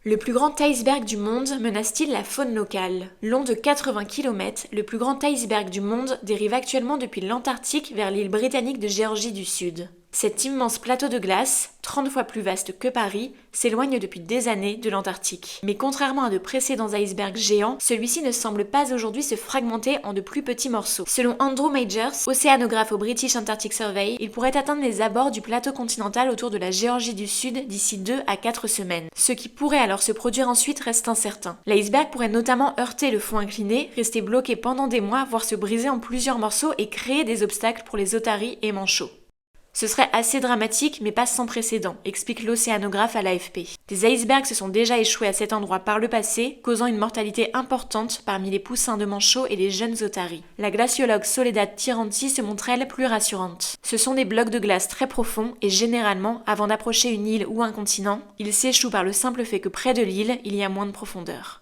Le plus grand iceberg du monde menace-t-il la faune locale? Long de 80 km, le plus grand iceberg du monde dérive actuellement depuis l'Antarctique vers l'île britannique de Géorgie du Sud. Cet immense plateau de glace, 30 fois plus vaste que Paris, s'éloigne depuis des années de l'Antarctique. Mais contrairement à de précédents icebergs géants, celui-ci ne semble pas aujourd'hui se fragmenter en de plus petits morceaux. Selon Andrew Majors, océanographe au British Antarctic Survey, il pourrait atteindre les abords du plateau continental autour de la Géorgie du Sud d'ici 2 à 4 semaines. Ce qui pourrait alors se produire ensuite reste incertain. L'iceberg pourrait notamment heurter le fond incliné, rester bloqué pendant des mois, voire se briser en plusieurs morceaux et créer des obstacles pour les otaries et manchots. Ce serait assez dramatique, mais pas sans précédent, explique l'océanographe à l'AFP. Des icebergs se sont déjà échoués à cet endroit par le passé, causant une mortalité importante parmi les poussins de manchots et les jeunes otaries. La glaciologue Soledad Tiranti se montre elle plus rassurante. Ce sont des blocs de glace très profonds et généralement, avant d'approcher une île ou un continent, ils s'échouent par le simple fait que près de l'île, il y a moins de profondeur.